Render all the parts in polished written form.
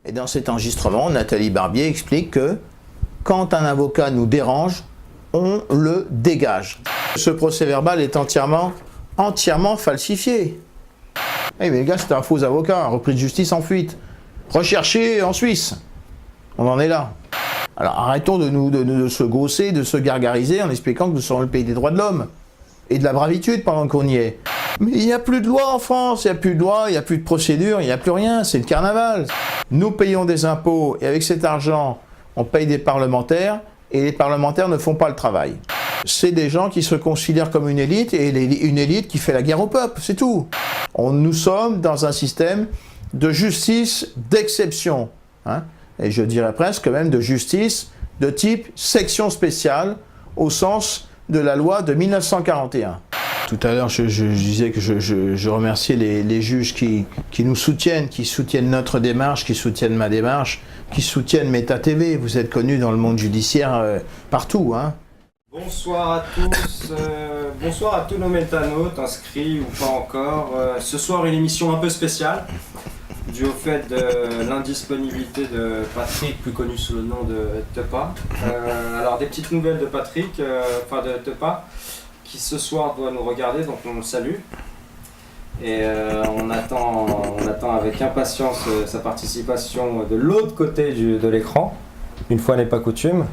Et dans cet enregistrement, Nathalie Barbier explique que quand un avocat nous dérange, on le dégage. Ce procès-verbal est entièrement falsifié. Eh mais les gars, c'était un faux avocat, un repris de justice en fuite. Recherché en Suisse. On en est là. Alors arrêtons de se gausser, de se gargariser en expliquant que nous sommes le pays des droits de l'homme. Et de la bravitude pendant qu'on y est. Mais il n'y a plus de loi en France, il n'y a plus de loi, il n'y a plus de procédure, il n'y a plus rien, c'est le carnaval. Nous payons des impôts et avec cet argent, on paye des parlementaires et les parlementaires ne font pas le travail. C'est des gens qui se considèrent comme une élite et une élite qui fait la guerre au peuple, c'est tout. Nous sommes dans un système de justice d'exception, hein, et je dirais presque même de justice de type section spéciale au sens de la loi de 1941. Tout à l'heure, je disais que je remerciais les juges qui nous soutiennent, qui soutiennent notre démarche, qui soutiennent ma démarche, qui soutiennent Meta TV. Vous êtes connus dans le monde judiciaire partout, hein. Bonsoir à tous, bonsoir à tous nos métanautes, inscrits ou pas encore. Ce soir, une émission un peu spéciale, due au fait de l'indisponibilité de Patrick, plus connu sous le nom de Tepa. Alors, des petites nouvelles de Patrick, enfin de Tepa, qui ce soir doit nous regarder, donc on le salue. Et on attend avec impatience sa participation de l'autre côté de l'écran, une fois n'est pas coutume.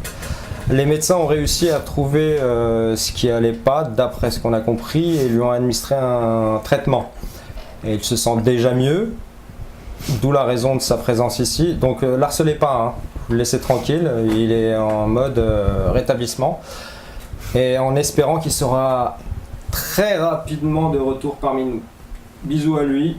Les médecins ont réussi à trouver ce qui allait pas, d'après ce qu'on a compris, et lui ont administré un traitement. Et il se sent déjà mieux, d'où la raison de sa présence ici. Donc l'harcelez pas, hein. Vous le laissez tranquille, il est en mode rétablissement. Et en espérant qu'il sera très rapidement de retour parmi nous. Bisous à lui,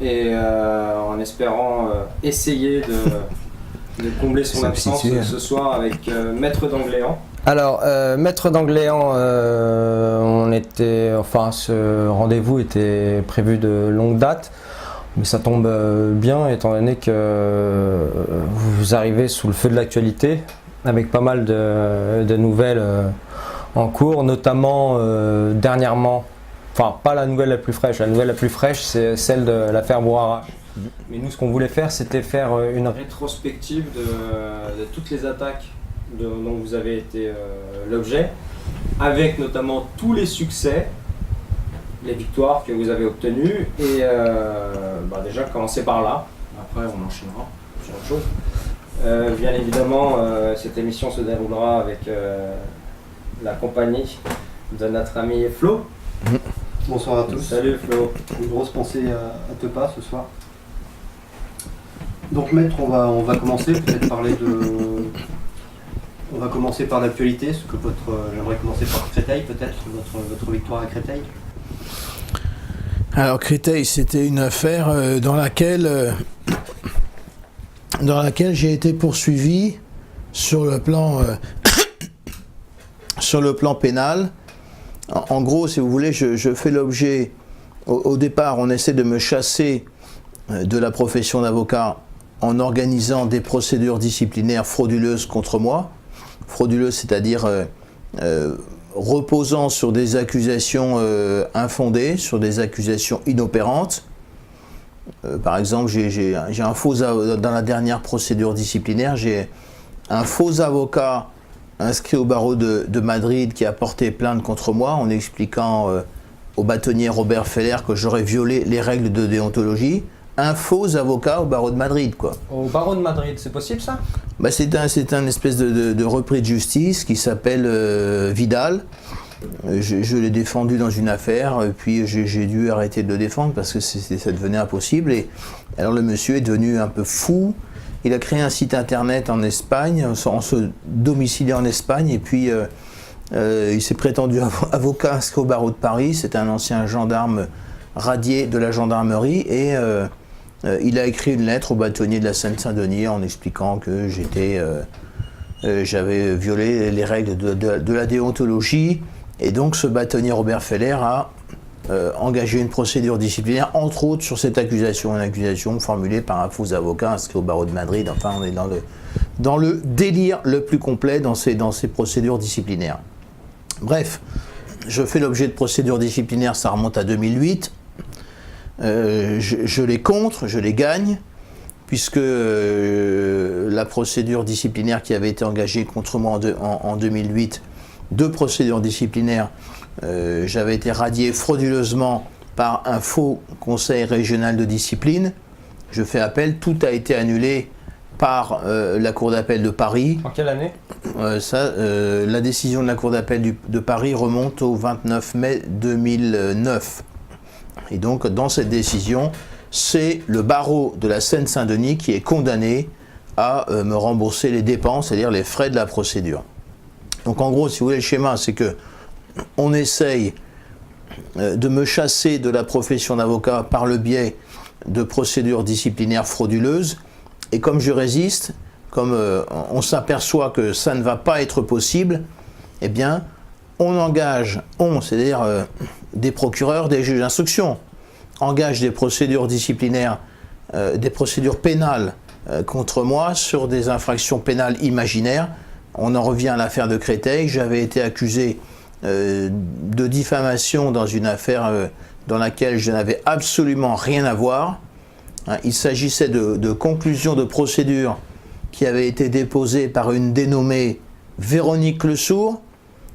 et en espérant essayer de combler son absence ce soir avec Maître d'Angléan. Alors, Maître d'Angléan, ce rendez-vous était prévu de longue date, mais ça tombe bien étant donné que vous arrivez sous le feu de l'actualité avec pas mal de nouvelles en cours, notamment dernièrement. Enfin, pas la nouvelle la plus fraîche, c'est celle de l'affaire Bouhara. Mais nous, ce qu'on voulait faire, c'était faire une rétrospective de toutes les attaques dont vous avez été l'objet, avec notamment tous les succès, les victoires que vous avez obtenues, et déjà commencer par là, après on enchaînera sur autre chose. Bien évidemment, cette émission se déroulera avec la compagnie de notre ami Flo. Bonsoir à tous. Salut Flo. Une grosse pensée à Tepa ce soir. Donc maître, on va commencer, peut-être parler de... On va commencer par l'actualité, j'aimerais commencer par Créteil, peut-être, votre victoire à Créteil. Alors Créteil, c'était une affaire dans laquelle j'ai été poursuivi sur le plan pénal. En gros, si vous voulez, je fais l'objet, au départ, on essaie de me chasser de la profession d'avocat en organisant des procédures disciplinaires frauduleuses contre moi. Frauduleuses, c'est-à-dire reposant sur des accusations infondées, sur des accusations inopérantes. Par exemple, j'ai un faux dans la dernière procédure disciplinaire, j'ai un faux avocat inscrit au barreau de Madrid qui a porté plainte contre moi en expliquant au bâtonnier Robert Feller que j'aurais violé les règles de déontologie. Un faux avocat au barreau de Madrid, quoi. Au barreau de Madrid, c'est possible ça? C'est un espèce de repris de justice qui s'appelle Vidal. Je l'ai défendu dans une affaire, et puis j'ai dû arrêter de le défendre parce que ça devenait impossible. Et alors le monsieur est devenu un peu fou. Il a créé un site internet en Espagne, en se domiciliant en Espagne, et puis il s'est prétendu avocat inscrit au barreau de Paris. C'est un ancien gendarme radié de la gendarmerie, et il a écrit une lettre au bâtonnier de la Seine-Saint-Denis en expliquant que j'avais violé les règles de la déontologie, et donc ce bâtonnier Robert Feller a engagé une procédure disciplinaire, entre autres sur cette accusation, une accusation formulée par un faux avocat inscrit au barreau de Madrid. Enfin, on est dans le délire le plus complet dans ces procédures disciplinaires. Bref, je fais l'objet de procédures disciplinaires, ça remonte à 2008. Je les contre, je les gagne. puisque la procédure disciplinaire qui avait été engagée contre moi en 2008, 2 procédures disciplinaires, j'avais été radié frauduleusement par un faux conseil régional de discipline. Je fais appel, tout a été annulé par la Cour d'appel de Paris. En quelle année ? La décision de la Cour d'appel de Paris remonte au 29 mai 2009. Et donc, dans cette décision, c'est le barreau de la Seine-Saint-Denis qui est condamné à me rembourser les dépenses, c'est-à-dire les frais de la procédure. Donc, en gros, si vous voulez, le schéma, c'est que on essaye de me chasser de la profession d'avocat par le biais de procédures disciplinaires frauduleuses. Et comme je résiste, comme on s'aperçoit que ça ne va pas être possible, eh bien, on engage, c'est-à-dire des procureurs, des juges d'instruction, engagent des procédures disciplinaires, des procédures pénales contre moi sur des infractions pénales imaginaires. On en revient à l'affaire de Créteil. J'avais été accusé de diffamation dans une affaire dans laquelle je n'avais absolument rien à voir. Il s'agissait de conclusions de procédure qui avaient été déposées par une dénommée Véronique Lesourd,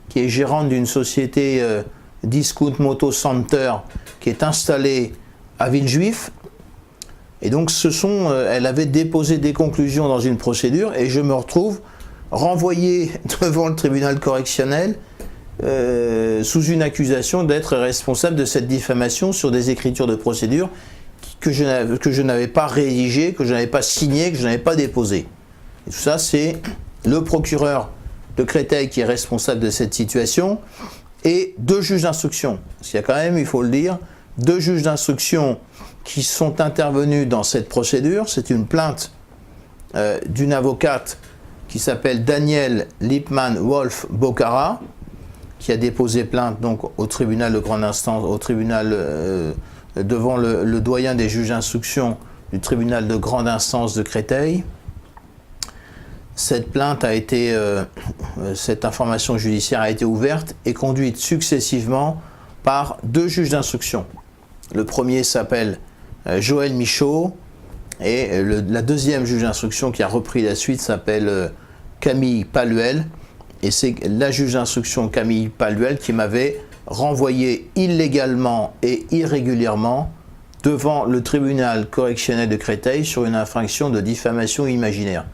qui est gérante d'une société Discount Moto Center qui est installée à Villejuif. Et donc elle avait déposé des conclusions dans une procédure et je me retrouve renvoyé devant le tribunal correctionnel sous une accusation d'être responsable de cette diffamation sur des écritures de procédure que je n'avais pas rédigées, que je n'avais pas signées, que je n'avais pas déposées. Et tout ça, c'est le procureur de Créteil qui est responsable de cette situation et 2 juges d'instruction. Parce qu'il y a quand même, il faut le dire, 2 juges d'instruction qui sont intervenus dans cette procédure. C'est une plainte d'une avocate qui s'appelle Danielle Lippmann-Wolf-Bocara, qui a déposé plainte donc au tribunal de grande instance, au tribunal devant le doyen des juges d'instruction du tribunal de grande instance de Créteil. Cette plainte a été, cette information judiciaire a été ouverte et conduite successivement par 2 juges d'instruction. Le premier s'appelle Joël Michaud et la deuxième juge d'instruction qui a repris la suite s'appelle Camille Paluel. Et c'est la juge d'instruction Camille Paluel qui m'avait renvoyé illégalement et irrégulièrement devant le tribunal correctionnel de Créteil sur une infraction de diffamation imaginaire.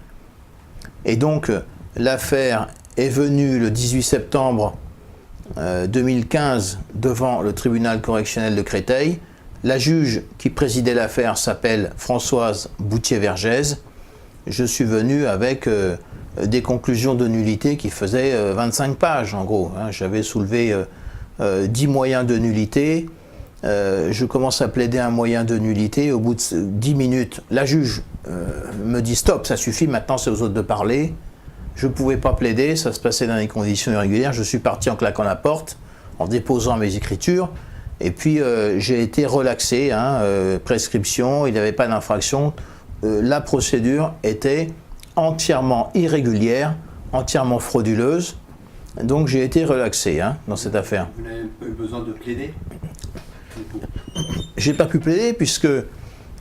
Et donc l'affaire est venue le 18 septembre 2015 devant le tribunal correctionnel de Créteil. La juge qui présidait l'affaire s'appelle Françoise Boutier-Vergès. Je suis venu avec des conclusions de nullité qui faisaient 25 pages en gros. J'avais soulevé 10 moyens de nullité. Je commence à plaider un moyen de nullité. Au bout de 10 minutes, la juge me dit stop, ça suffit, maintenant c'est aux autres de parler. Je ne pouvais pas plaider, ça se passait dans des conditions irrégulières. Je suis parti en claquant la porte, en déposant mes écritures. Et puis j'ai été relaxé, prescription, il n'y avait pas d'infraction. La procédure était entièrement irrégulière, entièrement frauduleuse. Donc j'ai été relaxé dans cette affaire. Vous n'avez pas eu besoin de plaider ? J'ai pas pu plaider puisque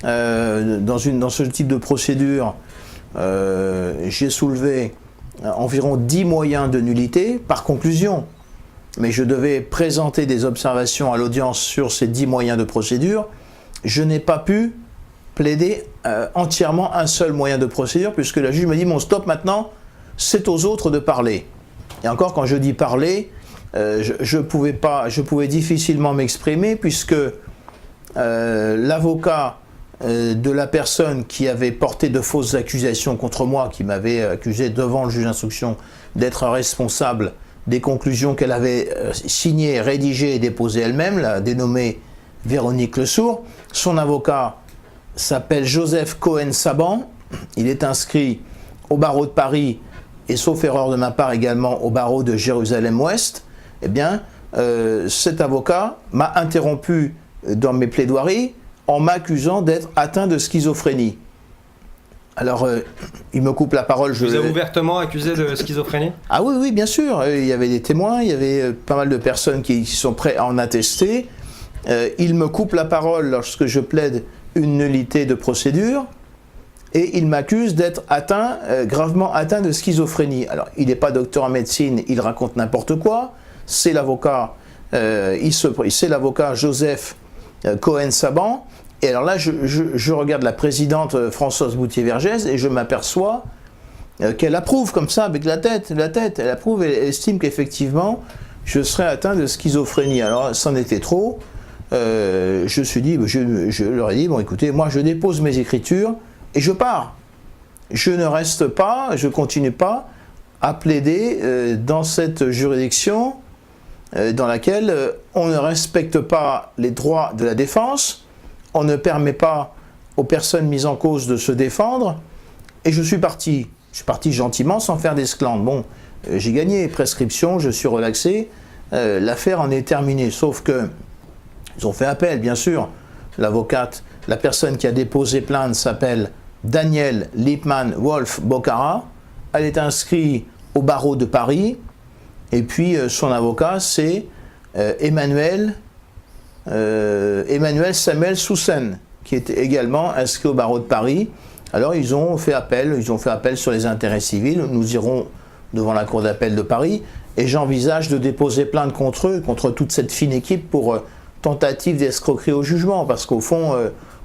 dans ce type de procédure, j'ai soulevé environ 10 moyens de nullité par conclusion. Mais je devais présenter des observations à l'audience sur ces 10 moyens de procédure. Je n'ai pas pu plaider entièrement un seul moyen de procédure puisque la juge m'a dit « Mon stop maintenant, c'est aux autres de parler ». Et encore, quand je dis parler, je pouvais difficilement m'exprimer puisque l'avocat de la personne qui avait porté de fausses accusations contre moi, qui m'avait accusé devant le juge d'instruction d'être responsable des conclusions qu'elle avait signées, rédigées et déposées elle-même, la dénommée Véronique Lesourd. Son avocat s'appelle Joseph Cohen-Saban. Il est inscrit au barreau de Paris et, sauf erreur de ma part, également au barreau de Jérusalem-Ouest. Eh bien, cet avocat m'a interrompu dans mes plaidoiries en m'accusant d'être atteint de schizophrénie. Alors, il me coupe la parole. Je vous ai ouvertement accusé de schizophrénie ? Ah oui, oui, bien sûr. Il y avait des témoins, il y avait pas mal de personnes qui sont prêtes à en attester. Il me coupe la parole lorsque je plaide une nullité de procédure. et il m'accuse d'être gravement atteint de schizophrénie. Alors, il n'est pas docteur en médecine, il raconte n'importe quoi. C'est l'avocat Joseph Cohen-Saban. Et alors là, je regarde la présidente Françoise Bouthier-Vergès et je m'aperçois qu'elle approuve comme ça, avec la tête. Elle approuve et elle estime qu'effectivement, je serais atteint de schizophrénie. Alors, c'en était trop. Je leur ai dit, bon écoutez, moi je dépose mes écritures et je pars. Je ne reste pas, je continue pas à plaider dans cette juridiction dans laquelle on ne respecte pas les droits de la défense, on ne permet pas aux personnes mises en cause de se défendre, et je suis parti. Je suis parti gentiment sans faire d'esclandre. Bon, j'ai gagné prescription, je suis relaxé, l'affaire en est terminée, sauf que ils ont fait appel, bien sûr. L'avocate, la personne qui a déposé plainte s'appelle Danielle Lippmann Wolf Bocara. Elle est inscrite au barreau de Paris. Et puis son avocat, c'est Emmanuel Samuel Soussen, qui est également inscrit au barreau de Paris. Alors ils ont fait appel sur les intérêts civils. Nous irons devant la cour d'appel de Paris. Et j'envisage de déposer plainte contre eux, contre toute cette fine équipe pour tentative d'escroquerie au jugement, parce qu'au fond,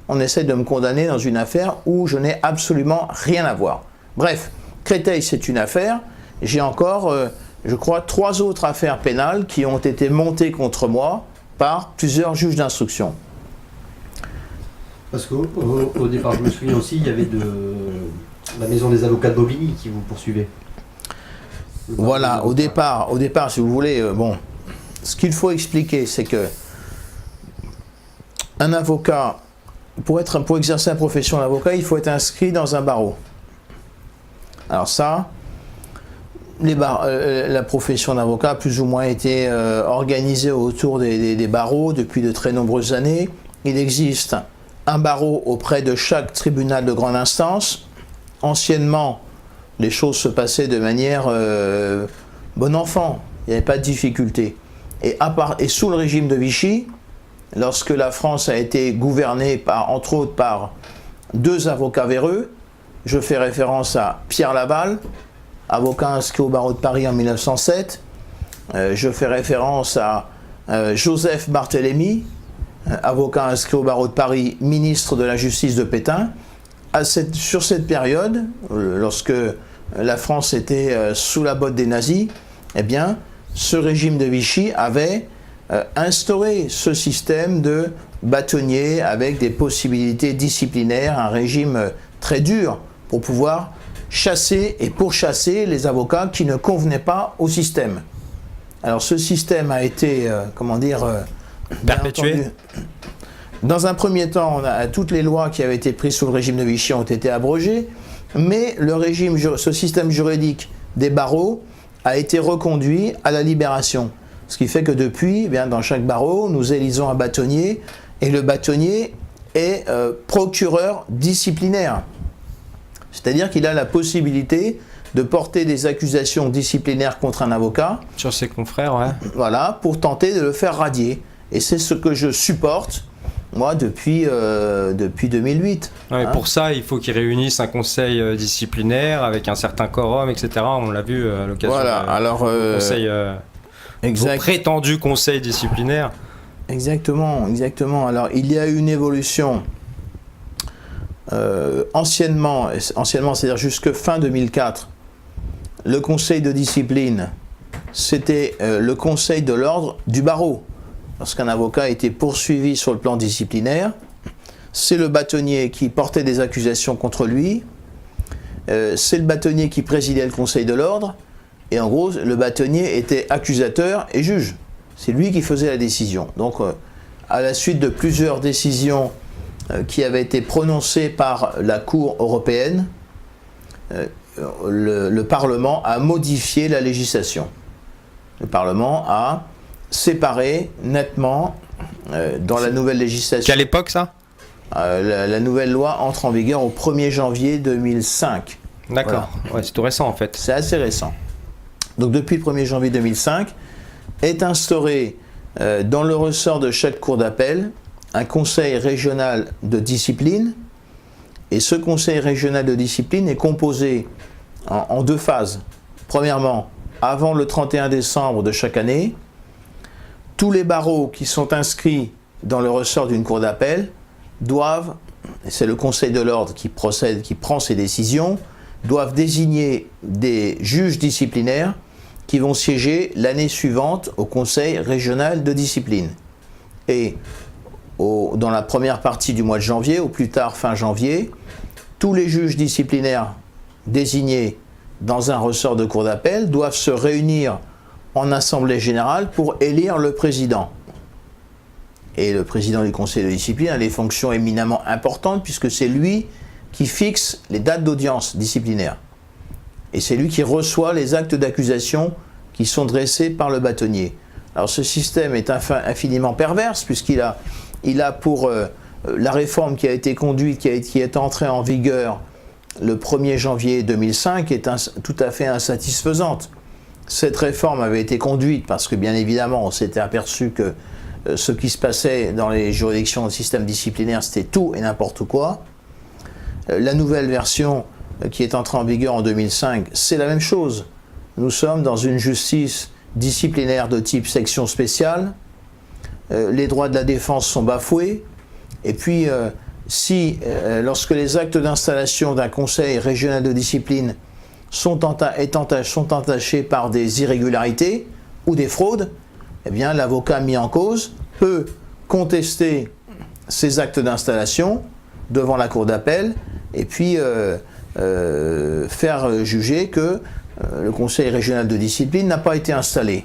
on essaie de me condamner dans une affaire où je n'ai absolument rien à voir. Bref, Créteil, c'est une affaire. J'ai encore, je crois, 3 autres affaires pénales qui ont été montées contre moi par plusieurs juges d'instruction. Parce qu'au départ, je me souviens aussi, il y avait la maison des avocats de Bobigny qui vous poursuivait. Voilà, au départ, si vous voulez, bon, ce qu'il faut expliquer, c'est que un avocat, pour exercer la profession d'avocat, il faut être inscrit dans un barreau. Alors ça, la profession d'avocat a plus ou moins été organisée autour des barreaux depuis de très nombreuses années. Il existe un barreau auprès de chaque tribunal de grande instance. Anciennement, les choses se passaient de manière bon enfant, il n'y avait pas de difficulté. Et sous le régime de Vichy, lorsque la France a été gouvernée entre autres par 2 avocats véreux, je fais référence à Pierre Laval, avocat inscrit au barreau de Paris en 1907, je fais référence à Joseph Barthélemy, avocat inscrit au barreau de Paris, ministre de la Justice de Pétain. Sur cette période, lorsque la France était sous la botte des nazis, eh bien, ce régime de Vichy avait instauré ce système de bâtonnier avec des possibilités disciplinaires, un régime très dur pour pouvoir chasser et pourchasser les avocats qui ne convenaient pas au système. Alors ce système a été, perpétué. Dans un premier temps, toutes les lois qui avaient été prises sous le régime de Vichy ont été abrogées, mais ce système juridique des barreaux a été reconduit à la Libération. Ce qui fait que depuis, dans chaque barreau, nous élisons un bâtonnier, et le bâtonnier est procureur disciplinaire. C'est-à-dire qu'il a la possibilité de porter des accusations disciplinaires contre un avocat. Sur ses confrères, ouais. Voilà, pour tenter de le faire radier. Et c'est ce que je supporte, moi, depuis 2008. Ouais, pour ça, il faut qu'ils réunissent un conseil disciplinaire avec un certain quorum, etc. On l'a vu à l'occasion du conseil... prétendu conseil disciplinaire. Exactement. Alors, il y a eu une évolution. Anciennement, c'est-à-dire jusque fin 2004, le conseil de discipline, c'était le conseil de l'ordre du barreau. Lorsqu'un avocat était poursuivi sur le plan disciplinaire, c'est le bâtonnier qui portait des accusations contre lui, c'est le bâtonnier qui présidait le conseil de l'ordre, et en gros, le bâtonnier était accusateur et juge. C'est lui qui faisait la décision. Donc, à la suite de plusieurs décisions qui avaient été prononcées par la Cour européenne, le Parlement a modifié la législation. Le Parlement a séparé nettement dans la nouvelle législation. Quelle époque ça ? La nouvelle loi entre en vigueur au 1er janvier 2005. D'accord, voilà. Ouais, c'est tout récent en fait. C'est assez récent. Donc depuis le 1er janvier 2005, est instauré dans le ressort de chaque cour d'appel un conseil régional de discipline Et ce conseil régional de discipline est composé en 2 phases. Premièrement, avant le 31 décembre de chaque année, tous les barreaux qui sont inscrits dans le ressort d'une cour d'appel doivent, et c'est le Conseil de l'ordre qui prend ces décisions, doivent désigner des juges disciplinaires qui vont siéger l'année suivante au Conseil régional de discipline. Et dans la première partie du mois de janvier, au plus tard fin janvier, tous les juges disciplinaires désignés dans un ressort de cour d'appel doivent se réunir en assemblée générale pour élire le président. Et le président du conseil de discipline a des fonctions éminemment importantes puisque c'est lui qui fixe les dates d'audience disciplinaire. Et c'est lui qui reçoit les actes d'accusation qui sont dressés par le bâtonnier. Alors ce système est infiniment perverse puisqu'il a pour la réforme qui a été conduite, qui est entrée en vigueur le 1er janvier 2005 est tout à fait insatisfaisante. Cette réforme avait été conduite parce que bien évidemment on s'était aperçu que ce qui se passait dans les juridictions du système disciplinaire c'était tout et n'importe quoi. La nouvelle version qui est entrée en vigueur en 2005, c'est la même chose. Nous sommes dans une justice disciplinaire de type section spéciale, les droits de la défense sont bafoués, et puis lorsque les actes d'installation d'un conseil régional de discipline sont entachés par des irrégularités ou des fraudes, eh bien l'avocat mis en cause peut contester ces actes d'installation devant la cour d'appel et puis faire juger que le conseil régional de discipline n'a pas été installé.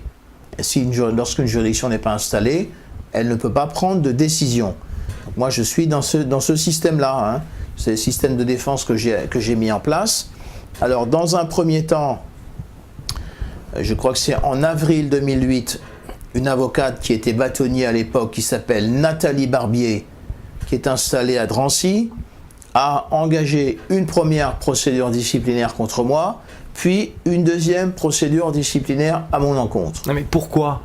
Lorsqu'une juridiction n'est pas installée, elle ne peut pas prendre de décision. Donc moi je suis dans ce système-là, hein. C'est le système de défense que j'ai mis en place. Alors dans un premier temps, je crois que c'est en avril 2008, une avocate qui était bâtonnier à l'époque, qui s'appelle Nathalie Barbier, qui est installée à Drancy, a engagé une première procédure disciplinaire contre moi, puis une deuxième procédure disciplinaire à mon encontre. Non mais pourquoi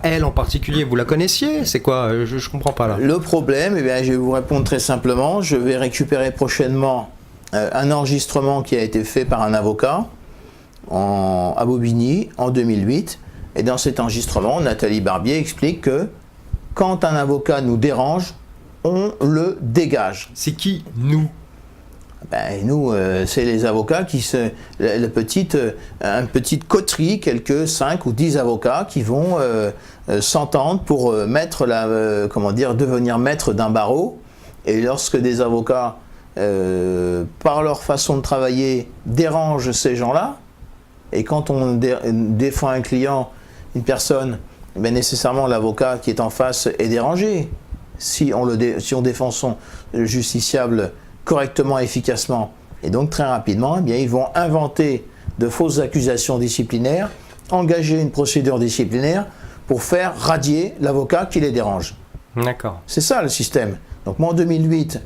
elle en particulier? Vous la connaissiez? C'est quoi? Je comprends pas là. Le problème, eh bien, je vais vous répondre très simplement. Je vais récupérer prochainement un enregistrement qui a été fait par un avocat à Bobigny en 2008. Et dans cet enregistrement, Nathalie Barbier explique que quand un avocat nous dérange, on le dégage. C'est qui, nous? Ben, nous, c'est les avocats une petite coterie, quelques 5 ou 10 avocats qui vont s'entendre pour devenir maître d'un barreau. Et lorsque des avocats, par leur façon de travailler, dérangent ces gens-là, et quand on défend un client, une personne, ben nécessairement l'avocat qui est en face est dérangé. Si on défend son justiciable correctement, efficacement, et donc très rapidement, eh bien, ils vont inventer de fausses accusations disciplinaires, engager une procédure disciplinaire pour faire radier l'avocat qui les dérange. D'accord. C'est ça le système. Donc moi en 2008,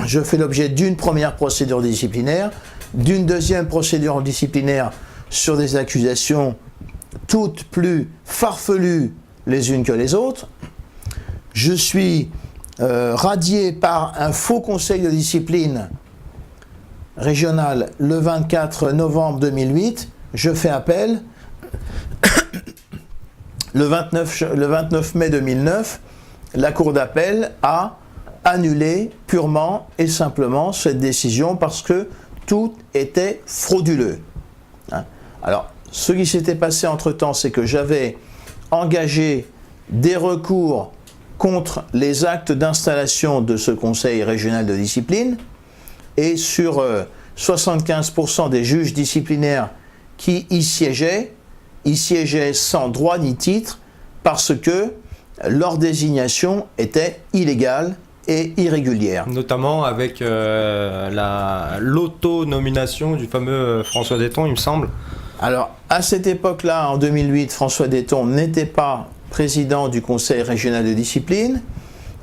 je fais l'objet d'une première procédure disciplinaire, d'une deuxième procédure disciplinaire sur des accusations toutes plus farfelues les unes que les autres. Je suis radié par un faux conseil de discipline régional le 24 novembre 2008. Je fais appel. Le 29 mai 2009, la Cour d'appel a annulé purement et simplement cette décision parce que tout était frauduleux. Alors, ce qui s'était passé entre-temps, c'est que j'avais engagé des recours contre les actes d'installation de ce conseil régional de discipline et sur 75% des juges disciplinaires qui y siégeaient sans droit ni titre parce que leur désignation était illégale et irrégulière. Notamment avec l'autonomination du fameux François Detton, il me semble. Alors, à cette époque-là, en 2008, François Detton n'était pas président du conseil régional de discipline.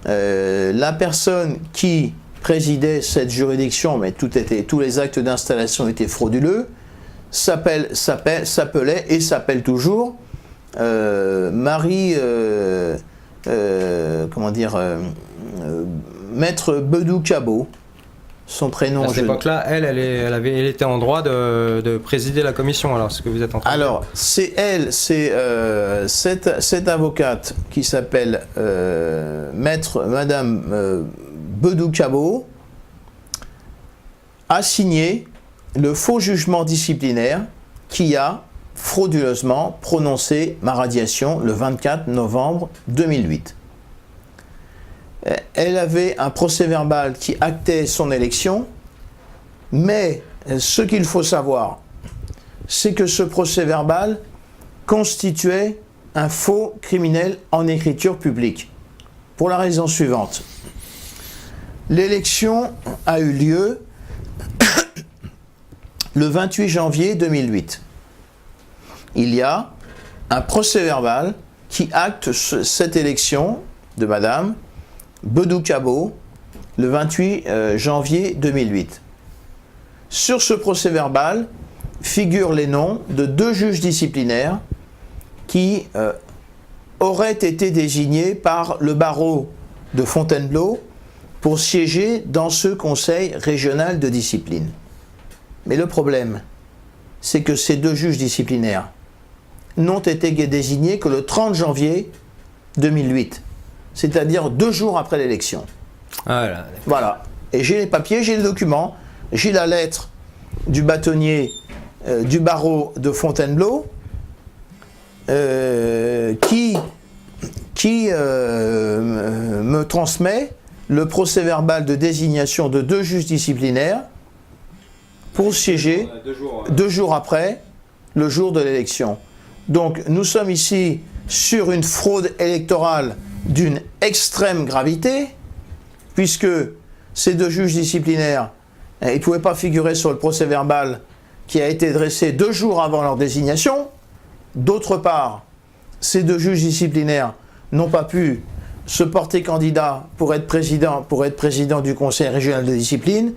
La personne qui présidait cette juridiction, mais tous les actes d'installation étaient frauduleux, s'appelait et s'appelle toujours Maître Bedou Cabot. son prénom. À cette époque-là, elle était en droit de présider la commission, alors ce que vous êtes en train de dire. Alors, c'est elle, cette avocate qui s'appelle Maître Madame Bedou-Cabot a signé le faux jugement disciplinaire qui a frauduleusement prononcé ma radiation le 24 novembre 2008. Elle avait un procès-verbal qui actait son élection, mais ce qu'il faut savoir, c'est que ce procès-verbal constituait un faux criminel en écriture publique. Pour la raison suivante. L'élection a eu lieu le 28 janvier 2008. Il y a un procès-verbal qui acte cette élection de Madame Bedou-Cabot le 28 janvier 2008. Sur ce procès-verbal figurent les noms de 2 juges disciplinaires qui auraient été désignés par le barreau de Fontainebleau pour siéger dans ce conseil régional de discipline. Mais le problème, c'est que ces 2 juges disciplinaires n'ont été désignés que le 30 janvier 2008, c'est-à-dire 2 jours après l'élection. Voilà. Et j'ai les papiers, j'ai les documents, j'ai la lettre du bâtonnier du barreau de Fontainebleau qui me transmet le procès-verbal de désignation de 2 juges disciplinaires pour siéger 2 jours après le jour de l'élection. Donc nous sommes ici sur une fraude électorale d'une extrême gravité, puisque ces 2 juges disciplinaires, ils ne pouvaient pas figurer sur le procès-verbal qui a été dressé 2 jours avant leur désignation. D'autre part, ces 2 juges disciplinaires n'ont pas pu se porter candidat pour être président du Conseil régional de discipline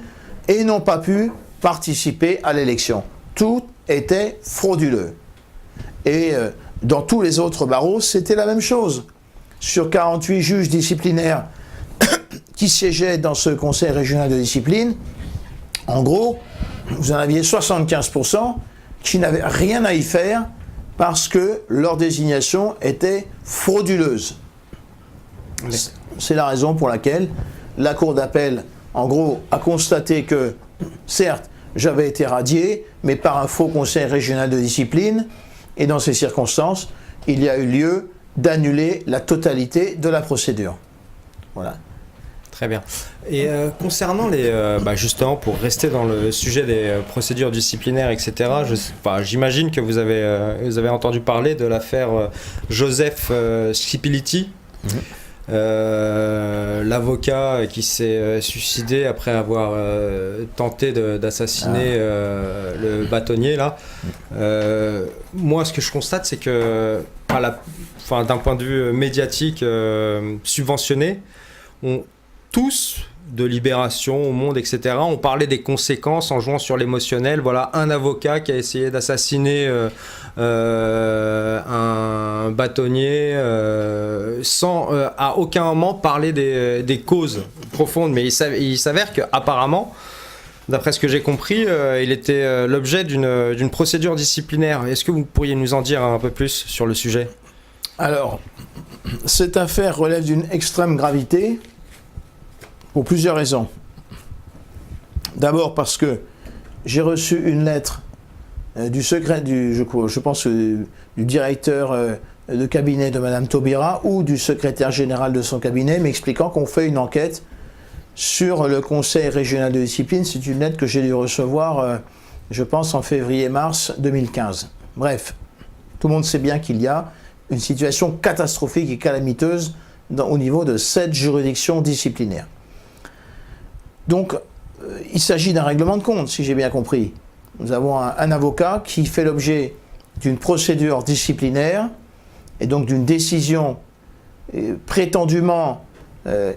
et n'ont pas pu participer à l'élection. Tout était frauduleux. Et dans tous les autres barreaux, c'était la même chose. Sur 48 juges disciplinaires qui siégeaient dans ce Conseil régional de discipline, en gros, vous en aviez 75% qui n'avaient rien à y faire parce que leur désignation était frauduleuse. C'est la raison pour laquelle la Cour d'appel, en gros, a constaté que, certes, j'avais été radié, mais par un faux conseil régional de discipline, et dans ces circonstances, il y a eu lieu d'annuler la totalité de la procédure. Voilà. Très bien. Et concernant justement, pour rester dans le sujet des procédures disciplinaires, etc., j'imagine que vous avez entendu parler de l'affaire Joseph Scipiliti, l'avocat qui s'est suicidé après avoir tenté d'assassiner le bâtonnier là. Moi, ce que je constate, c'est que d'un point de vue médiatique subventionné, tous de Libération, au Monde, etc., ont parlé des conséquences en jouant sur l'émotionnel. Voilà, un avocat qui a essayé d'assassiner un bâtonnier sans à aucun moment parler des causes profondes. Mais il s'avère qu'apparemment, d'après ce que j'ai compris, il était l'objet d'une procédure disciplinaire. Est-ce que vous pourriez nous en dire un peu plus sur le sujet ? Alors, cette affaire relève d'une extrême gravité pour plusieurs raisons. D'abord parce que j'ai reçu une lettre je pense du directeur de cabinet de Madame Taubira ou du secrétaire général de son cabinet m'expliquant qu'on fait une enquête sur le Conseil régional de discipline. C'est une lettre que j'ai dû recevoir, je pense, en février-mars 2015. Bref, tout le monde sait bien qu'il y a une situation catastrophique et calamiteuse au niveau de 7 juridictions disciplinaires. Donc, il s'agit d'un règlement de compte, si j'ai bien compris. Nous avons un avocat qui fait l'objet d'une procédure disciplinaire et donc d'une décision prétendument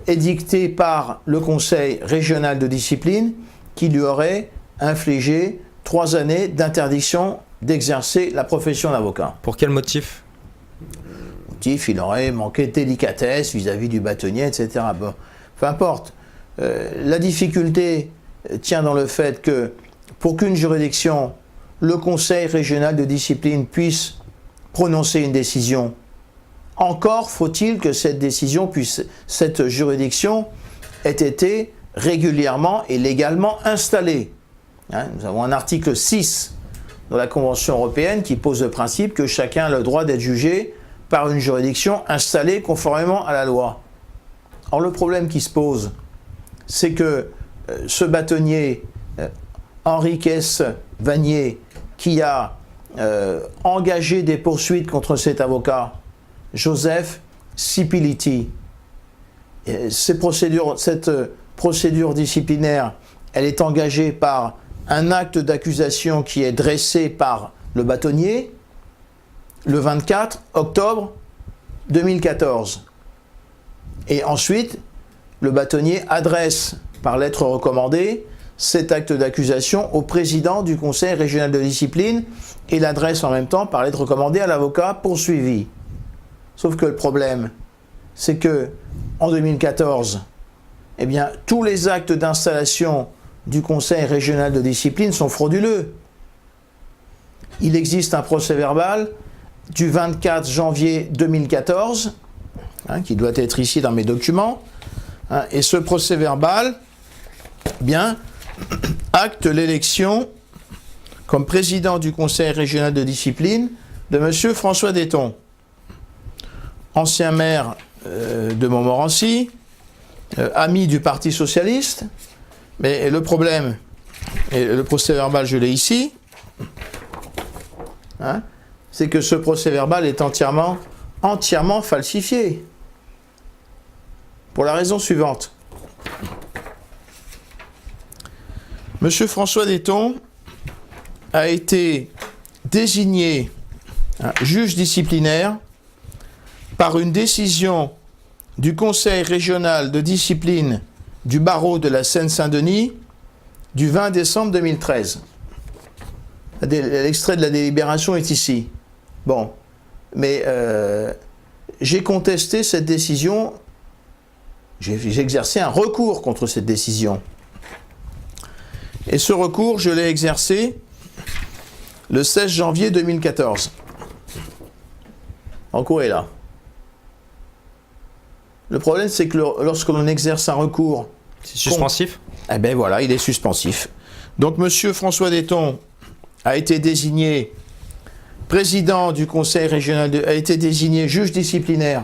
édictée par le Conseil régional de discipline qui lui aurait infligé 3 années d'interdiction d'exercer la profession d'avocat. Pour quel motif ? Motif, il aurait manqué de délicatesse vis-à-vis du bâtonnier, etc. Bon, peu importe. La difficulté tient dans le fait que pour qu'une juridiction, le conseil régional de discipline puisse prononcer une décision, encore faut-il que cette décision cette juridiction ait été régulièrement et légalement installée. Nous avons un article 6 de la Convention européenne qui pose le principe que chacun a le droit d'être jugé par une juridiction installée conformément à la loi. Or, le problème qui se pose, c'est que ce bâtonnier, Henri Vanier, qui a engagé des poursuites contre cet avocat, Joseph Sipiliti, cette procédure disciplinaire, elle est engagée par un acte d'accusation qui est dressé par le bâtonnier le 24 octobre 2014. Et ensuite, le bâtonnier adresse par lettre recommandée cet acte d'accusation au président du conseil régional de discipline et l'adresse en même temps par lettre recommandée à l'avocat poursuivi. Sauf que le problème, c'est que en 2014, eh bien, tous les actes d'installation du conseil régional de discipline sont frauduleux. Il existe un procès-verbal du 24 janvier 2014, qui doit être ici dans mes documents, et ce procès-verbal, bien, acte l'élection comme président du conseil régional de discipline de M. François Detton, ancien maire de Montmorency, ami du Parti socialiste, mais le problème, et le procès-verbal je l'ai ici, c'est que ce procès-verbal est entièrement falsifié. Pour la raison suivante. M. François Detton a été désigné juge disciplinaire par une décision du Conseil régional de discipline du barreau de la Seine-Saint-Denis du 20 décembre 2013. L'extrait de la délibération est ici. Bon, mais j'ai contesté cette décision, j'ai exercé un recours contre cette décision. Et ce recours, je l'ai exercé le 16 janvier 2014. En cours est là. Le problème, c'est que lorsque l'on exerce un recours... C'est suspensif ? Eh bien voilà, il est suspensif. Donc M. François Detton a été désigné président du conseil régional, a été désigné juge disciplinaire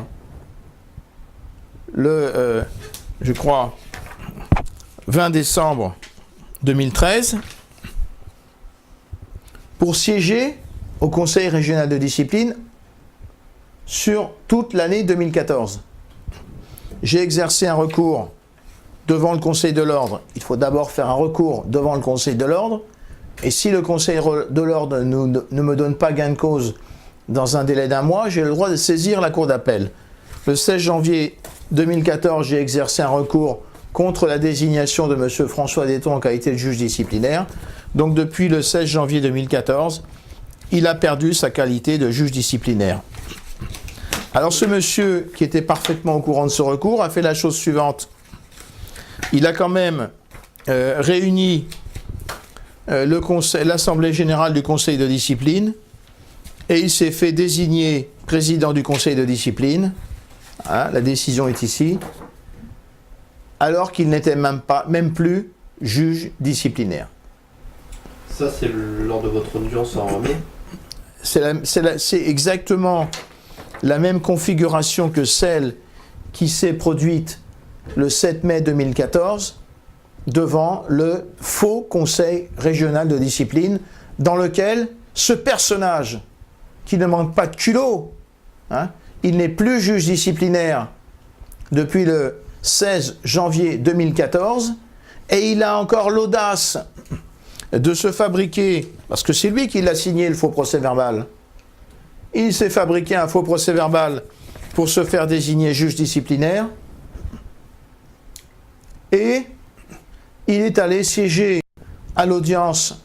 le, je crois, 20 décembre 2013 pour siéger au conseil régional de discipline sur toute l'année 2014. J'ai exercé un recours devant le Conseil de l'Ordre. Il faut d'abord faire un recours devant le Conseil de l'Ordre. Et si le Conseil de l'Ordre ne me donne pas gain de cause dans un délai d'un mois, j'ai le droit de saisir la Cour d'appel. Le 16 janvier 2014, j'ai exercé un recours contre la désignation de M. François Detton qui a été le juge disciplinaire. Donc depuis le 16 janvier 2014, il a perdu sa qualité de juge disciplinaire. Alors ce monsieur, qui était parfaitement au courant de ce recours, a fait la chose suivante. Il a quand même réuni l'Assemblée générale du Conseil de discipline et il s'est fait désigner président du Conseil de discipline. La décision est ici. Alors qu'il n'était même plus juge disciplinaire. Ça, c'est lors de votre audience en mai. C'est exactement la même configuration que celle qui s'est produite le 7 mai 2014 devant le faux Conseil régional de discipline dans lequel ce personnage, qui ne manque pas de culot, il n'est plus juge disciplinaire depuis le 16 janvier 2014 et il a encore l'audace de se fabriquer, parce que c'est lui qui l'a signé le faux procès-verbal, il s'est fabriqué un faux procès-verbal pour se faire désigner juge disciplinaire et il est allé siéger à l'audience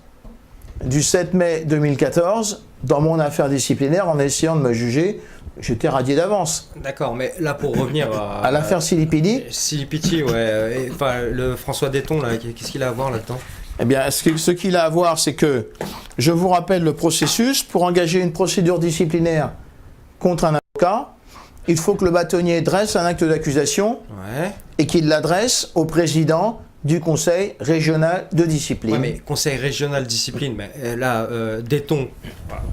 du 7 mai 2014 dans mon affaire disciplinaire en essayant de me juger j'étais radié d'avance. D'accord, mais là pour revenir À l'affaire Silipidi, Silipiti, ouais. Enfin, le François Detton, là, qu'est-ce qu'il a à voir là-dedans? eh bien, ce qu'il a à voir, c'est que, je vous rappelle le processus, pour engager une procédure disciplinaire contre un avocat, il faut que le bâtonnier dresse un acte d'accusation Ouais. et qu'il l'adresse au président du conseil régional de discipline. Ouais, mais conseil régional discipline, mais là, Detton, voilà,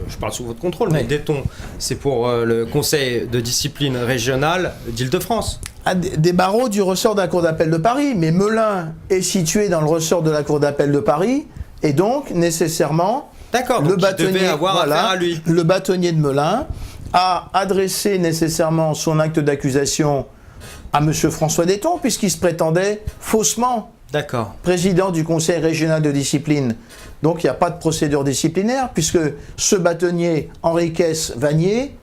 je parle sous votre contrôle, mais Oui. Detton, c'est pour le conseil de discipline régional d'Île-de-France. Ah, des barreaux du ressort de la Cour d'appel de Paris, mais Melun est situé dans le ressort de la Cour d'appel de Paris, et donc, nécessairement, D'accord, donc il devait avoir affaire à lui. le bâtonnier de Melun a adressé nécessairement son acte d'accusation à M. François Detton, puisqu'il se prétendait faussement D'accord. président du conseil régional de discipline. Donc il n'y a pas de procédure disciplinaire, puisque ce bâtonnier, Henriquez Vanier,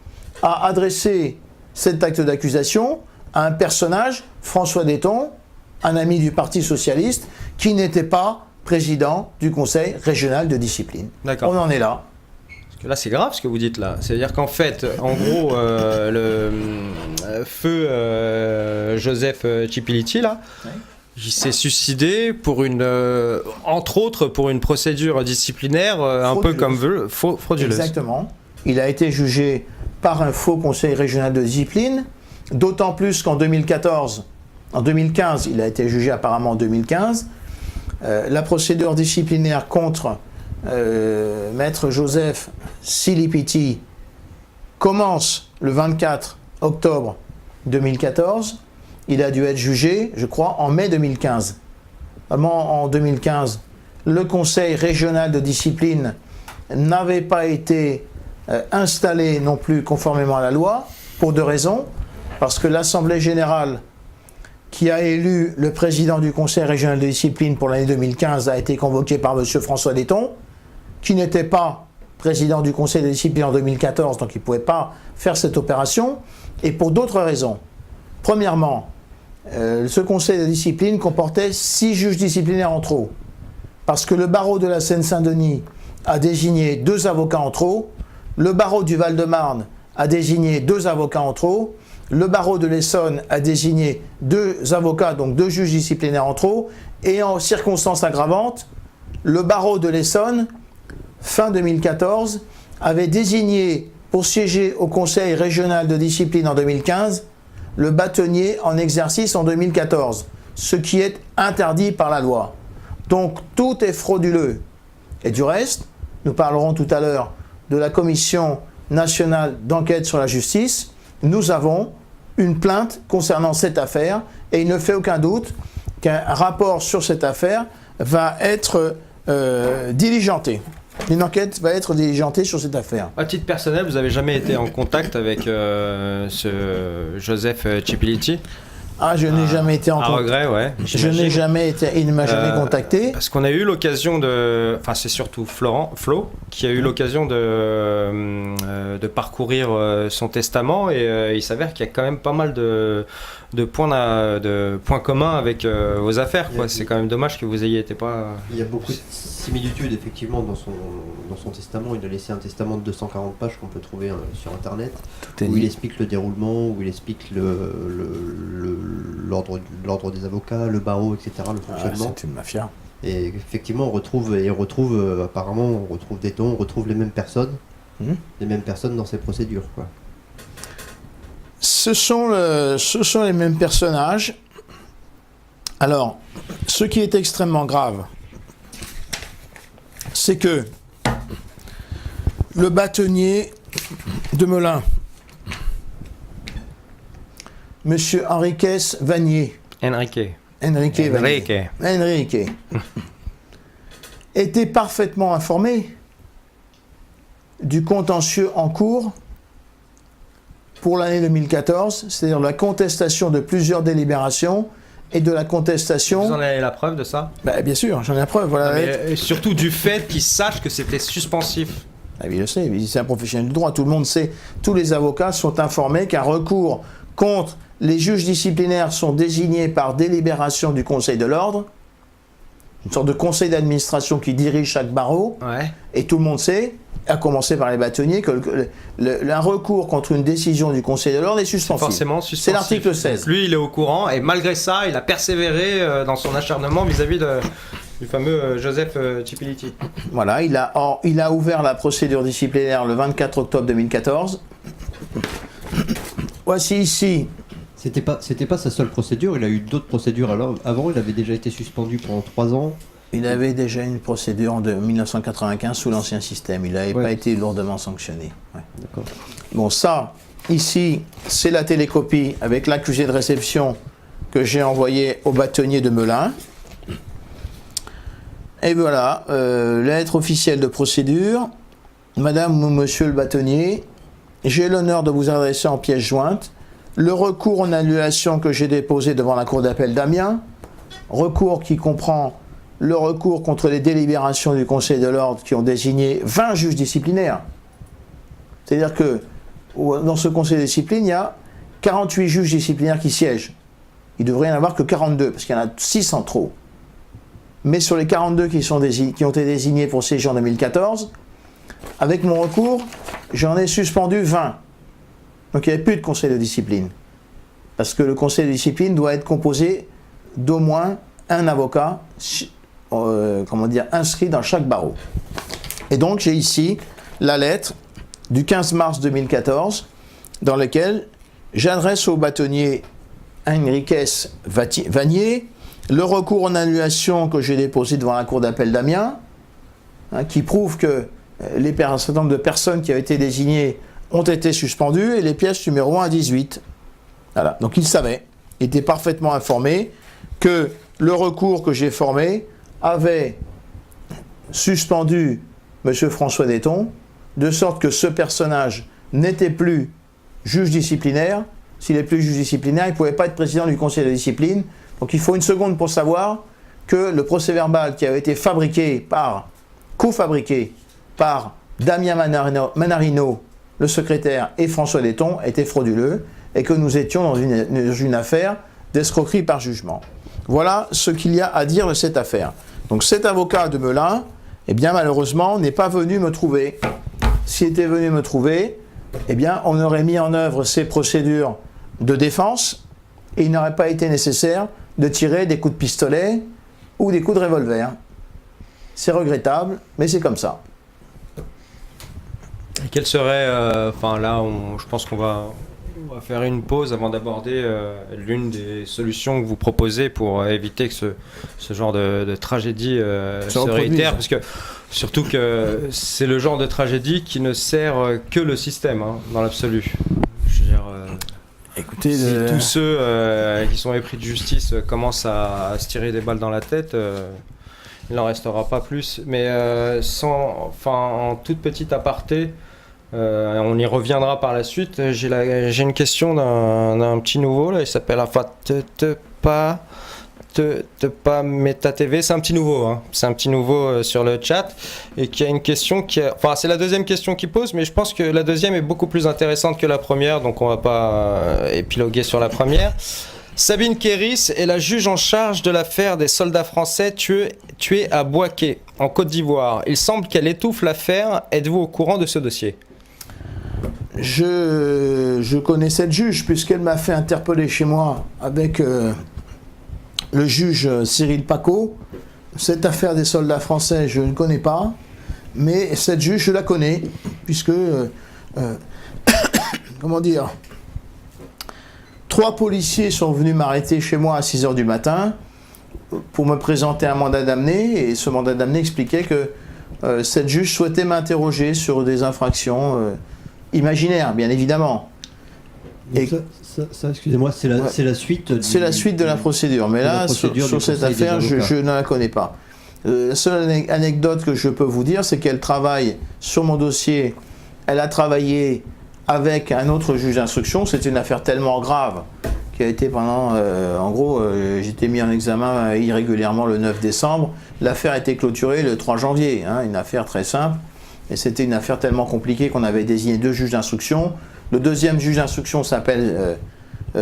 a adressé cet acte d'accusation à un personnage, François Detton, un ami du Parti socialiste, qui n'était pas président du conseil régional de discipline. D'accord. On en est là. Parce que là, c'est grave ce que vous dites là. C'est-à-dire qu'en fait, en gros, le feu Joseph Cipillitti, là, il s'est suicidé pour entre autres, pour une procédure disciplinaire un peu comme frauduleuse. Exactement. Il a été jugé par un faux conseil régional de discipline, d'autant plus qu'en 2015, il a été jugé apparemment en 2015, la procédure disciplinaire contre Maître Joseph Silipiti commence le 24 octobre 2014. Il a dû être jugé, je crois, en mai 2015. Vraiment, en 2015, le Conseil régional de discipline n'avait pas été installé non plus conformément à la loi, pour deux raisons. Parce que l'Assemblée générale qui a élu le président du Conseil régional de discipline pour l'année 2015 a été convoquée par M. François Detton, qui n'était pas président du Conseil de discipline en 2014, donc il ne pouvait pas faire cette opération, et pour d'autres raisons. Premièrement, ce Conseil de discipline comportait 6 juges disciplinaires en trop, parce que le barreau de la Seine-Saint-Denis a désigné 2 avocats en trop, le barreau du Val-de-Marne a désigné 2 avocats en trop, le barreau de l'Essonne a désigné 2 avocats, donc 2 juges disciplinaires en trop, et en circonstances aggravantes, le barreau de l'Essonne, fin 2014, avait désigné pour siéger au Conseil régional de discipline en 2015 le bâtonnier en exercice en 2014, ce qui est interdit par la loi. Donc tout est frauduleux. Et du reste, nous parlerons tout à l'heure de la Commission nationale d'enquête sur la justice. Nous avons une plainte concernant cette affaire et il ne fait aucun doute qu'un rapport sur cette affaire va être diligenté. Une enquête va être diligentée sur cette affaire. À titre personnel, vous n'avez jamais été en contact avec ce Joseph Cipillitti? Ah, je n'ai jamais été en À contact. regret, ouais. Je n'ai jamais été, il ne m'a jamais contacté. Parce qu'on a eu l'occasion de... Enfin, c'est surtout Flo, qui a eu l'occasion de parcourir son testament et il s'avère qu'il y a quand même pas mal de points communs avec vos affaires, quoi. C'est quand même dommage que vous ayez été pas... Il y a beaucoup de similitudes effectivement dans son testament. Il a laissé un testament de 240 pages qu'on peut trouver sur internet, Tout est où il dit. explique le déroulement, où il explique l'ordre des avocats, le barreau, etc., le Ah, fonctionnement. c'est une mafia. Et effectivement, on retrouve apparemment, on retrouve Detton, on retrouve les mêmes personnes dans ces procédures, quoi. Ce sont les mêmes personnages. Alors, ce qui est extrêmement grave, c'est que le bâtonnier de Melun, Monsieur Henriquez Vanier, Enrique Vanier, était parfaitement informé du contentieux en cours pour l'année 2014, c'est-à-dire la contestation de plusieurs délibérations et de la contestation... Vous en avez la preuve de ça? Bah, bien sûr, j'en ai la preuve. Voilà. Mais surtout du fait qu'il sache que c'était suspensif. Ah, il le sait, c'est un professionnel du droit, tout le monde sait, tous les avocats sont informés qu'un recours contre les juges disciplinaires sont désignés par délibération du Conseil de l'ordre, une sorte de conseil d'administration qui dirige chaque barreau, Ouais. et tout le monde sait à commencer par les bâtonniers, que un recours contre une décision du Conseil de l'ordre est suspensif. Forcément suspensif. C'est l'article 16. Donc lui, il est au courant, et malgré ça, il a persévéré dans son acharnement vis-à-vis du fameux Joseph Cipillitti. Voilà, il a ouvert la procédure disciplinaire le 24 octobre 2014. Voici ici. C'était pas sa seule procédure, il a eu d'autres procédures avant, il avait déjà été suspendu pendant 3 ans. Il avait déjà une procédure en 1995 sous l'ancien système, il n'avait pas été lourdement sanctionné. Ouais. D'accord. Bon, ça, ici, c'est la télécopie avec l'accusé de réception que j'ai envoyé au bâtonnier de Melun. Et voilà, lettre officielle de procédure. Madame ou monsieur le bâtonnier, j'ai l'honneur de vous adresser en pièce jointe le recours en annulation que j'ai déposé devant la Cour d'appel d'Amiens, recours qui comprend le recours contre les délibérations du Conseil de l'ordre qui ont désigné 20 juges disciplinaires. C'est-à-dire que dans ce Conseil de discipline, il y a 48 juges disciplinaires qui siègent. Il devrait y en avoir que 42, parce qu'il y en a 6 en trop. Mais sur les 42 qui ont été désignés pour siéger en 2014, avec mon recours, j'en ai suspendu 20. Donc il n'y avait plus de conseil de discipline. Parce que le conseil de discipline doit être composé d'au moins un avocat inscrit dans chaque barreau. Et donc j'ai ici la lettre du 15 mars 2014 dans laquelle j'adresse au bâtonnier Henriques Vanier le recours en annulation que j'ai déposé devant la Cour d'appel d'Amiens, qui prouve que un certain nombre de personnes qui avaient été désignées ont été suspendues, et les pièces numéro 1 à 18. Voilà. Donc il savait, il était parfaitement informé que le recours que j'ai formé avait suspendu M. François Detton, de sorte que ce personnage n'était plus juge disciplinaire. S'il n'est plus juge disciplinaire, il ne pouvait pas être président du conseil de discipline. Donc il faut une seconde pour savoir que le procès-verbal qui avait été cofabriqué par Damien Manarino, le secrétaire, et François Detton était frauduleux et que nous étions dans une affaire d'escroquerie par jugement. Voilà ce qu'il y a à dire de cette affaire. Donc cet avocat de Melun, eh bien malheureusement, n'est pas venu me trouver. S'il était venu me trouver, eh bien on aurait mis en œuvre ces procédures de défense et il n'aurait pas été nécessaire de tirer des coups de pistolet ou des coups de revolver. C'est regrettable, mais c'est comme ça. Et quelle serait, je pense qu'on va faire une pause avant d'aborder l'une des solutions que vous proposez pour éviter que ce genre de tragédie se réitère, parce que surtout que c'est le genre de tragédie qui ne sert que le système, dans l'absolu. Je veux dire, écoutez, si tous ceux qui sont épris de justice commencent à se tirer des balles dans la tête, il n'en restera pas plus. Mais en toute petite aparté, on y reviendra par la suite. J'ai une question d'un petit nouveau là, il s'appelle pas Meta TV, c'est un petit nouveau, c'est un petit nouveau sur le chat et qui a une question c'est la deuxième question qu'il pose, mais je pense que la deuxième est beaucoup plus intéressante que la première, donc on va pas épiloguer sur la première. Sabine Kéris est la juge en charge de l'affaire des soldats français tués à Bouaké, en Côte d'Ivoire. Il semble qu'elle étouffe l'affaire. Êtes-vous au courant de ce dossier ? Je connais cette juge puisqu'elle m'a fait interpeller chez moi avec le juge Cyril Paco. Cette affaire des soldats français, je ne connais pas, mais cette juge, je la connais puisque, comment dire, 3 policiers sont venus m'arrêter chez moi à 6h du matin pour me présenter un mandat d'amener, et ce mandat d'amener expliquait que cette juge souhaitait m'interroger sur des infractions imaginaires, bien évidemment. Et ça excusez-moi, c'est la suite. C'est la suite de la procédure, mais là, sur cette affaire, je ne la connais pas. La seule anecdote que je peux vous dire, c'est qu'elle travaille sur mon dossier, elle a travaillé avec un autre juge d'instruction. C'est une affaire tellement grave qui a été pendant, j'étais mis en examen irrégulièrement le 9 décembre. L'affaire a été clôturée le 3 janvier, une affaire très simple. Et c'était une affaire tellement compliquée qu'on avait désigné 2 juges d'instruction. Le deuxième juge d'instruction s'appelle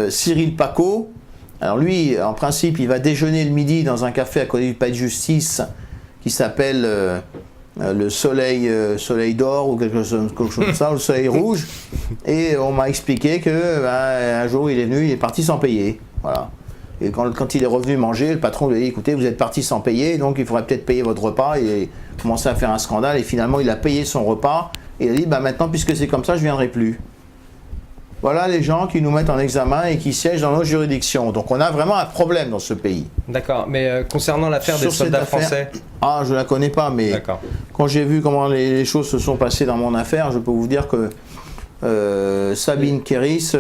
Cyril Paco. Alors lui, en principe, il va déjeuner le midi dans un café à côté du palais de justice qui s'appelle le soleil d'or ou quelque chose comme ça, le soleil rouge. Et on m'a expliqué que un jour il est venu, il est parti sans payer. Voilà. Et quand il est revenu manger, le patron lui a dit écoutez, vous êtes parti sans payer, donc il faudrait peut-être payer votre repas. Et il a commencé à faire un scandale et finalement il a payé son repas. Et il a dit maintenant, puisque c'est comme ça, je ne viendrai plus. Voilà les gens qui nous mettent en examen et qui siègent dans nos juridictions. Donc on a vraiment un problème dans ce pays. D'accord, mais concernant l'affaire des soldats français. Ah, je ne la connais pas, mais quand j'ai vu comment les choses se sont passées dans mon affaire, je peux vous dire que Sabine Kéris,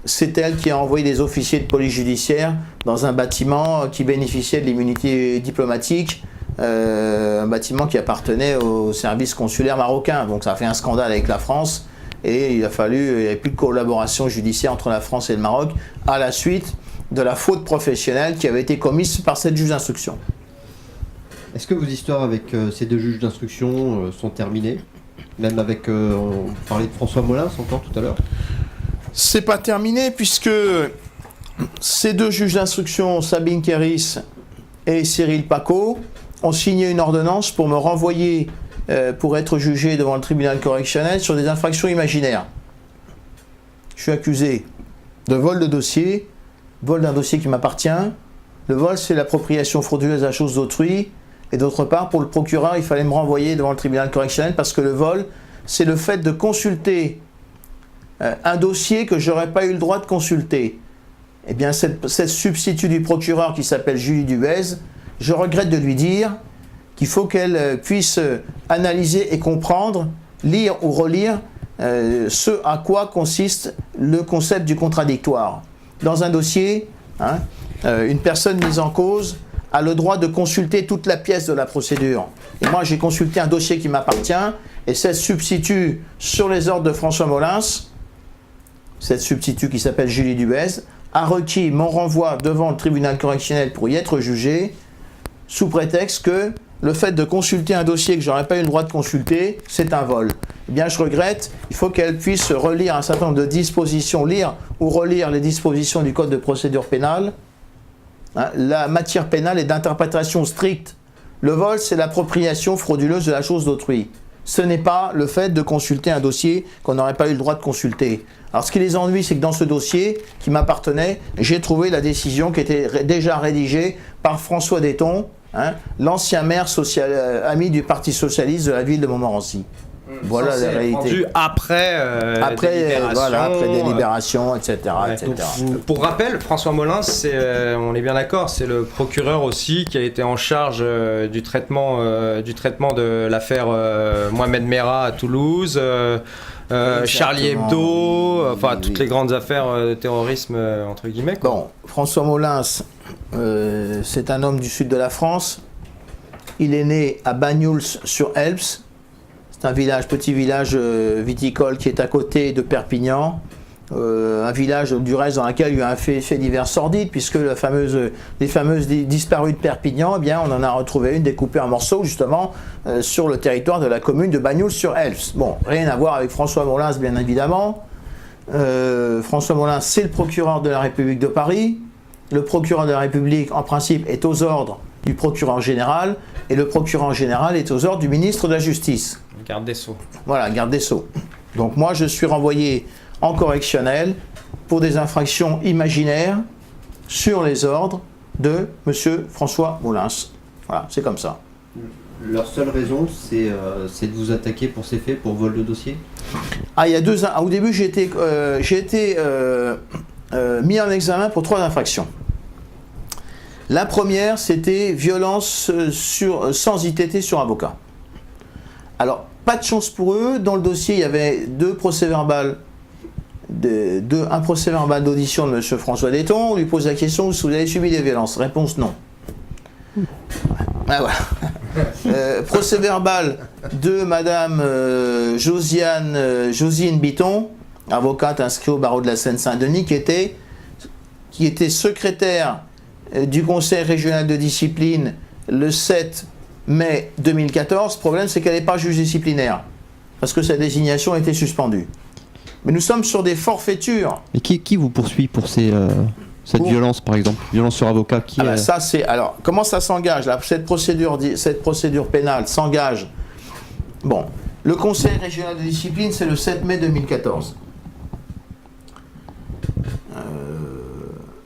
c'est elle qui a envoyé des officiers de police judiciaire dans un bâtiment qui bénéficiait de l'immunité diplomatique, un bâtiment qui appartenait au service consulaire marocain. Donc ça a fait un scandale avec la France. Et il n'y avait plus de collaboration judiciaire entre la France et le Maroc à la suite de la faute professionnelle qui avait été commise par cette juge d'instruction. Est-ce que vos histoires avec ces deux juges d'instruction sont terminées? Même avec, on parlait de François Molins encore tout à l'heure. C'est pas terminé puisque ces deux juges d'instruction, Sabine Kéris et Cyril Pacaud, ont signé une ordonnance pour me renvoyer pour être jugé devant le tribunal correctionnel sur des infractions imaginaires. Je suis accusé de vol de dossier, vol d'un dossier qui m'appartient. Le vol, c'est l'appropriation frauduleuse à la chose d'autrui. Et d'autre part, pour le procureur, il fallait me renvoyer devant le tribunal correctionnel parce que le vol, c'est le fait de consulter un dossier que je n'aurais pas eu le droit de consulter. Eh bien, cette substitut du procureur qui s'appelle Julie Duez, je regrette de lui dire qu'il faut qu'elle puisse analyser et comprendre, lire ou relire ce à quoi consiste le concept du contradictoire. Dans un dossier, une personne mise en cause a le droit de consulter toute la pièce de la procédure. Et moi, j'ai consulté un dossier qui m'appartient, et cette substitut sur les ordres de François Molins, cette substitut qui s'appelle Julie Duez, a requis mon renvoi devant le tribunal correctionnel pour y être jugé, sous prétexte que le fait de consulter un dossier que je n'aurais pas eu le droit de consulter, c'est un vol. Eh bien, je regrette, il faut qu'elle puisse relire un certain nombre de dispositions, lire ou relire les dispositions du Code de procédure pénale. La matière pénale est d'interprétation stricte. Le vol, c'est l'appropriation frauduleuse de la chose d'autrui. Ce n'est pas le fait de consulter un dossier qu'on n'aurait pas eu le droit de consulter. Alors, ce qui les ennuie, c'est que dans ce dossier qui m'appartenait, j'ai trouvé la décision qui était déjà rédigée par François Dayton, l'ancien maire ami du Parti Socialiste de la ville de Montmorency. Voilà la réalité. Après délibération, etc. etc. Donc, pour rappel, François Molins, on est bien d'accord, c'est le procureur aussi qui a été en charge du traitement de l'affaire Mohamed Merah à Toulouse, Charlie Hebdo, toutes les grandes affaires de terrorisme entre guillemets. Quoi. Bon, François Molins, c'est un homme du sud de la France. Il est né à Banyuls-sur-Elbs. C'est un petit village viticole qui est à côté de Perpignan. Un village du reste dans lequel il y a un fait divers sordide, puisque les fameuses disparues de Perpignan, eh bien, on en a retrouvé une découpée en morceaux justement sur le territoire de la commune de Banyuls-sur-Elbs. Bon, rien à voir avec François Molins, bien évidemment. François Molins, c'est le procureur de la République de Paris. Le procureur de la République, en principe, est aux ordres du procureur général, et le procureur général est aux ordres du ministre de la Justice. Garde des Sceaux. Voilà, garde des Sceaux. Donc moi, je suis renvoyé en correctionnel pour des infractions imaginaires sur les ordres de M. François Molins. Voilà, c'est comme ça. Leur seule raison, c'est de vous attaquer pour ces faits, pour vol de dossier? Il y a 2 ans. Au début, j'ai été mis en examen pour 3 infractions. La première, c'était violence sans ITT sur avocat. Alors, pas de chance pour eux. Dans le dossier, il y avait 2 procès-verbal, un procès-verbal d'audition de M. François Dayton. On lui pose la question si vous avez subi des violences. Réponse non. Voilà. Procès-verbal de Madame Josiane Bitton, avocate inscrite au barreau de la Seine-Saint-Denis, qui était secrétaire du Conseil régional de discipline le 7 mai 2014. Le problème, c'est qu'elle n'est pas juge disciplinaire, parce que sa désignation a été suspendue. Mais nous sommes sur des forfaitures. Et qui vous poursuit pour cette violence, par exemple? Violence sur avocat Alors, comment ça s'engage là? Cette procédure pénale s'engage Bon, le Conseil régional de discipline, c'est le 7 mai 2014.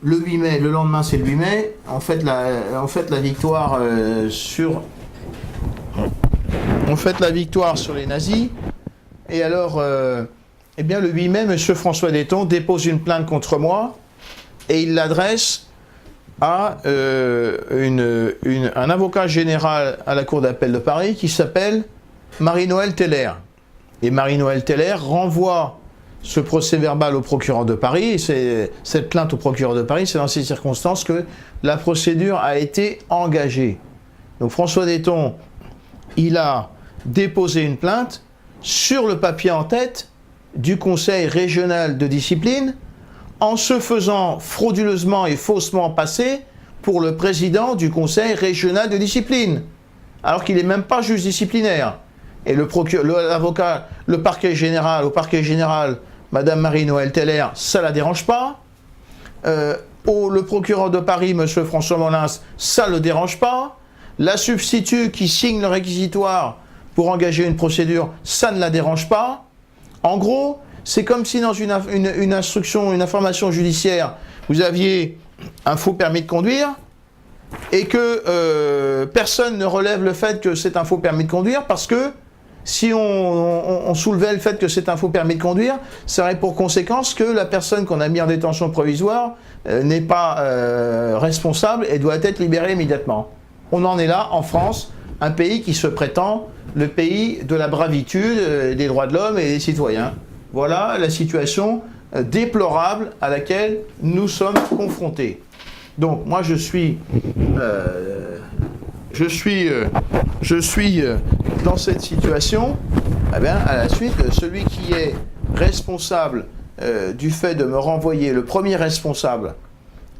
Le 8 mai, le lendemain, c'est le 8 mai. En fait, la victoire sur les nazis. Et alors, eh bien, le 8 mai, M. François Dayton dépose une plainte contre moi et il l'adresse à un avocat général à la Cour d'appel de Paris qui s'appelle Marie-Noëlle Teller. Et Marie-Noëlle Teller renvoie ce procès-verbal au procureur de Paris. Et cette plainte au procureur de Paris, c'est dans ces circonstances que la procédure a été engagée. Donc François Dayton, il a déposé une plainte sur le papier en tête du Conseil régional de discipline en se faisant frauduleusement et faussement passer pour le président du Conseil régional de discipline, alors qu'il n'est même pas juge disciplinaire. Et l'avocat, au parquet général, Madame Marie-Noëlle Teller, ça ne la dérange pas. Le procureur de Paris, Monsieur François Molins, ça ne le dérange pas. La substitut qui signe le réquisitoire pour engager une procédure, ça ne la dérange pas. En gros, c'est comme si dans une instruction, une information judiciaire, vous aviez un faux permis de conduire et que personne ne relève le fait que c'est un faux permis de conduire parce que si on soulevait le fait que c'est un faux permis de conduire, ça aurait pour conséquence que la personne qu'on a mis en détention provisoire n'est pas responsable et doit être libérée immédiatement. On en est là en France, un pays qui se prétend le pays de la bravitude, des droits de l'homme et des citoyens. Voilà la situation déplorable à laquelle nous sommes confrontés. Donc moi je suis dans cette situation. Eh bien, à la suite, celui qui est responsable du fait de me renvoyer, le premier responsable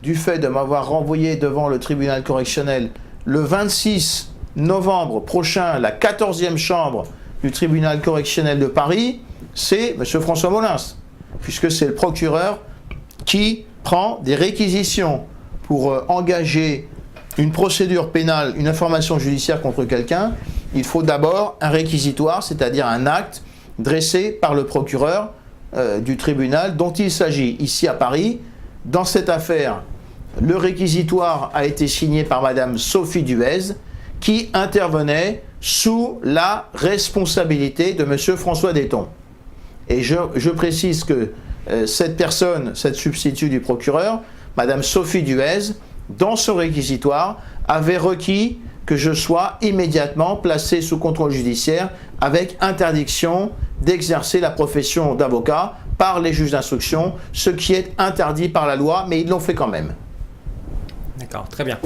du fait de m'avoir renvoyé devant le tribunal correctionnel le 26 novembre prochain, la 14e chambre du tribunal correctionnel de Paris, c'est M. François Molins, puisque c'est le procureur qui prend des réquisitions pour engager une procédure pénale, une information judiciaire contre quelqu'un. Il faut d'abord un réquisitoire, c'est-à-dire un acte dressé par le procureur du tribunal dont il s'agit ici à Paris. Dans cette affaire, le réquisitoire a été signé par Madame Sophie Duez, qui intervenait sous la responsabilité de Monsieur François Dayton. Et je précise que cette personne, cette substitut du procureur, Madame Sophie Duez, dans son réquisitoire, avait requis que je sois immédiatement placé sous contrôle judiciaire avec interdiction d'exercer la profession d'avocat par les juges d'instruction, ce qui est interdit par la loi, mais ils l'ont fait quand même. D'accord, très bien.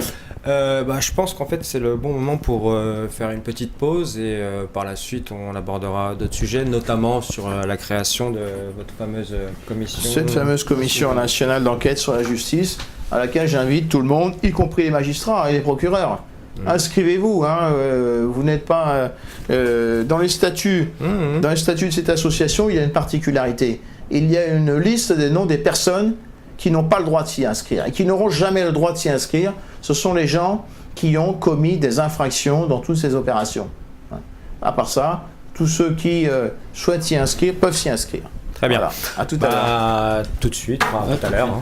Je pense qu'en fait c'est le bon moment pour faire une petite pause et par la suite on abordera d'autres sujets, notamment sur la création de votre fameuse commission. Cette fameuse commission nationale d'enquête sur la justice à laquelle j'invite tout le monde, y compris les magistrats et les procureurs. Inscrivez-vous, vous n'êtes pas dans les statuts. Dans les statuts de cette association, il y a une particularité. Il y a une liste des noms des personnes qui n'ont pas le droit de s'y inscrire et qui n'auront jamais le droit de s'y inscrire. Ce sont les gens qui ont commis des infractions dans toutes ces opérations. À part ça, tous ceux qui souhaitent s'y inscrire peuvent s'y inscrire. Très bien. Voilà. À tout à l'heure. Tout de suite, à tout à l'heure.